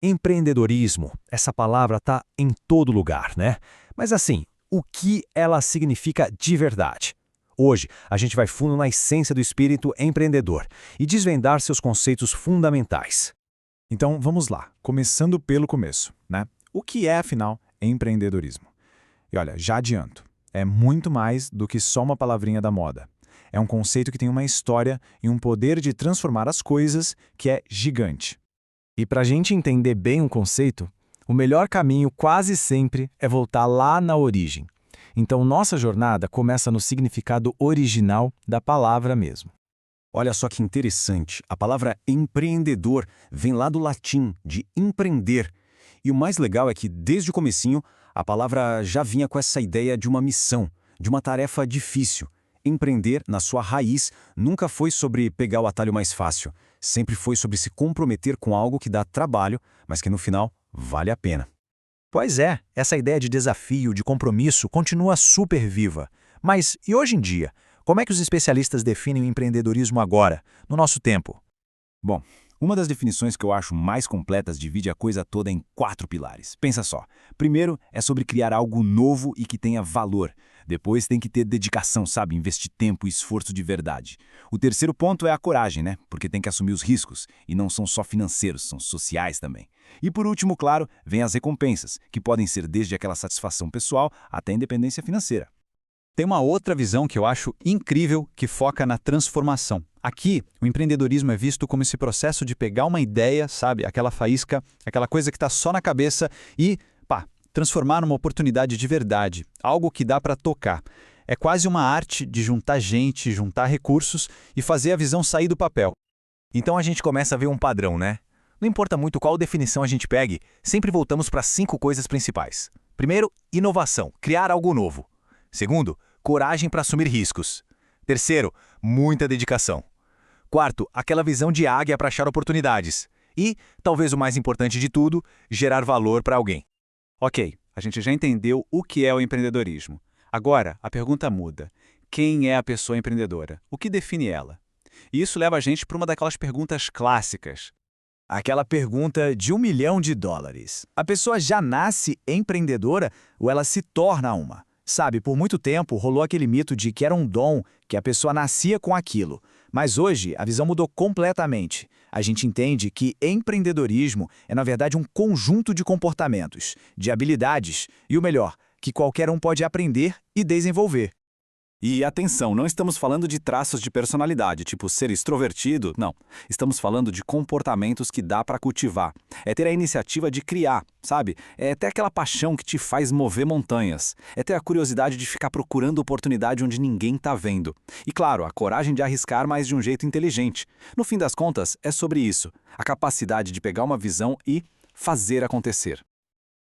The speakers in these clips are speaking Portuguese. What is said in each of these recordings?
Empreendedorismo, essa palavra está em todo lugar, né? Mas assim, o que ela significa de verdade? Hoje, a gente vai fundo na essência do espírito empreendedor e desvendar seus conceitos fundamentais. Então vamos lá, começando pelo começo, né? O que é, afinal, empreendedorismo? E olha, já adianto, é muito mais do que só uma palavrinha da moda. É um conceito que tem uma história e um poder de transformar as coisas que é gigante. E para a gente entender bem o conceito, o melhor caminho quase sempre é voltar lá na origem. Então nossa jornada começa no significado original da palavra mesmo. Olha só que interessante, a palavra empreendedor vem lá do latim, de empreender. E o mais legal é que, desde o comecinho, a palavra já vinha com essa ideia de uma missão, de uma tarefa difícil. Empreender, na sua raiz, nunca foi sobre pegar o atalho mais fácil. Sempre foi sobre se comprometer com algo que dá trabalho, mas que no final vale a pena. Pois é, essa ideia de desafio, de compromisso, continua super viva. Mas e hoje em dia? Como é que os especialistas definem o empreendedorismo agora, no nosso tempo? Bom, uma das definições que eu acho mais completas divide a coisa toda em 4 pilares. Pensa só. Primeiro é sobre criar algo novo e que tenha valor. Depois tem que ter dedicação, sabe? Investir tempo e esforço de verdade. O terceiro ponto é a coragem, né? Porque tem que assumir os riscos. E não são só financeiros, são sociais também. E por último, claro, vem as recompensas, que podem ser desde aquela satisfação pessoal até a independência financeira. Tem uma outra visão que eu acho incrível que foca na transformação. Aqui, o empreendedorismo é visto como esse processo de pegar uma ideia, sabe, aquela faísca, aquela coisa que está só na cabeça e, transformar numa oportunidade de verdade, algo que dá para tocar. É quase uma arte de juntar gente, juntar recursos e fazer a visão sair do papel. Então a gente começa a ver um padrão, né? Não importa muito qual definição a gente pegue, sempre voltamos para 5 coisas principais. Primeiro, inovação, criar algo novo. Segundo, coragem para assumir riscos. Terceiro, muita dedicação. Quarto, aquela visão de águia para achar oportunidades. E, talvez o mais importante de tudo, gerar valor para alguém. Ok, a gente já entendeu o que é o empreendedorismo. Agora, a pergunta muda. Quem é a pessoa empreendedora? O que define ela? E isso leva a gente para uma daquelas perguntas clássicas. Aquela pergunta de $1 milhão. A pessoa já nasce empreendedora ou ela se torna uma? Sabe, por muito tempo rolou aquele mito de que era um dom, que a pessoa nascia com aquilo. Mas hoje a visão mudou completamente. A gente entende que empreendedorismo é, na verdade, um conjunto de comportamentos, de habilidades e, o melhor, que qualquer um pode aprender e desenvolver. E atenção, não estamos falando de traços de personalidade, tipo ser extrovertido, não. Estamos falando de comportamentos que dá para cultivar. É ter a iniciativa de criar, sabe? É ter aquela paixão que te faz mover montanhas. É ter a curiosidade de ficar procurando oportunidade onde ninguém tá vendo. E claro, a coragem de arriscar, mas de um jeito inteligente. No fim das contas, é sobre isso. A capacidade de pegar uma visão e fazer acontecer.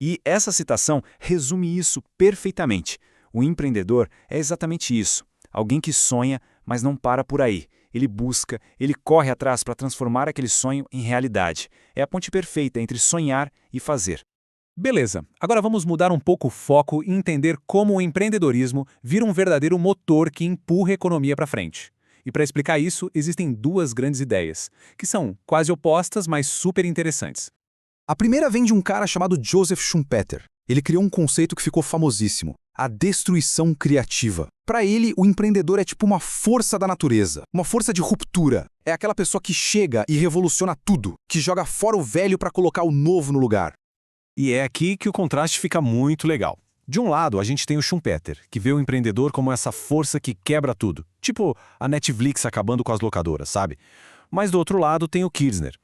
E essa citação resume isso perfeitamente. O empreendedor é exatamente isso. Alguém que sonha, mas não para por aí. Ele busca, ele corre atrás para transformar aquele sonho em realidade. É a ponte perfeita entre sonhar e fazer. Beleza, agora vamos mudar um pouco o foco e entender como o empreendedorismo vira um verdadeiro motor que empurra a economia para frente. E para explicar isso, existem 2 grandes ideias, que são quase opostas, mas super interessantes. A primeira vem de um cara chamado Joseph Schumpeter. Ele criou um conceito que ficou famosíssimo, a destruição criativa. Para ele, o empreendedor é tipo uma força da natureza, uma força de ruptura. É aquela pessoa que chega e revoluciona tudo, que joga fora o velho para colocar o novo no lugar. E é aqui que o contraste fica muito legal. De um lado, a gente tem o Schumpeter, que vê o empreendedor como essa força que quebra tudo. Tipo a Netflix acabando com as locadoras, sabe? Mas do outro lado tem o Kirchner.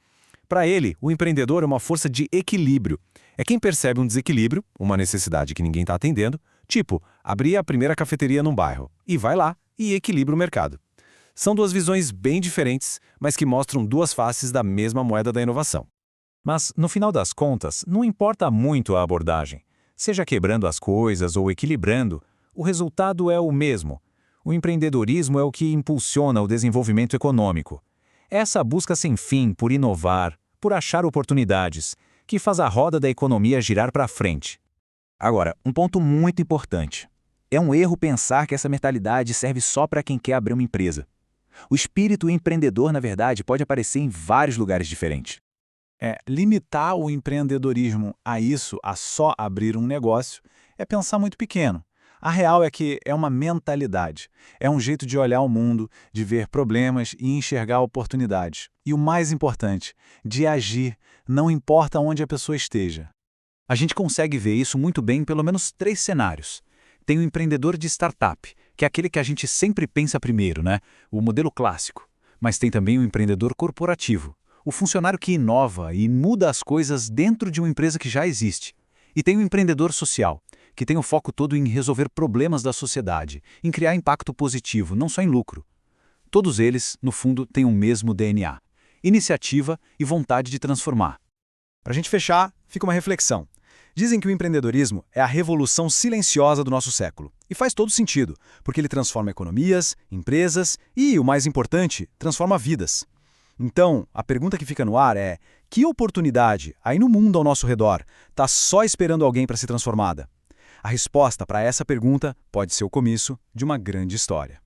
Para ele, o empreendedor é uma força de equilíbrio. É quem percebe um desequilíbrio, uma necessidade que ninguém está atendendo, tipo, abrir a primeira cafeteria num bairro, e vai lá e equilibra o mercado. São 2 visões bem diferentes, mas que mostram 2 faces da mesma moeda da inovação. Mas, no final das contas, não importa muito a abordagem. Seja quebrando as coisas ou equilibrando, o resultado é o mesmo. O empreendedorismo é o que impulsiona o desenvolvimento econômico. Essa busca sem fim por inovar, por achar oportunidades, que faz a roda da economia girar para frente. Agora, um ponto muito importante. É um erro pensar que essa mentalidade serve só para quem quer abrir uma empresa. O espírito empreendedor, na verdade, pode aparecer em vários lugares diferentes. Limitar o empreendedorismo a isso, a só abrir um negócio, é pensar muito pequeno. A real é que é uma mentalidade, é um jeito de olhar o mundo, de ver problemas e enxergar oportunidades. E o mais importante, de agir, não importa onde a pessoa esteja. A gente consegue ver isso muito bem em pelo menos 3 cenários. Tem o empreendedor de startup, que é aquele que a gente sempre pensa primeiro, né? O modelo clássico. Mas tem também o empreendedor corporativo, o funcionário que inova e muda as coisas dentro de uma empresa que já existe. E tem o empreendedor social, que tem o foco todo em resolver problemas da sociedade, em criar impacto positivo, não só em lucro. Todos eles, no fundo, têm o mesmo DNA: iniciativa e vontade de transformar. Para a gente fechar, fica uma reflexão. Dizem que o empreendedorismo é a revolução silenciosa do nosso século. E faz todo sentido, porque ele transforma economias, empresas e, o mais importante, transforma vidas. Então, a pergunta que fica no ar é: que oportunidade, aí no mundo ao nosso redor, está só esperando alguém para ser transformada? A resposta para essa pergunta pode ser o começo de uma grande história.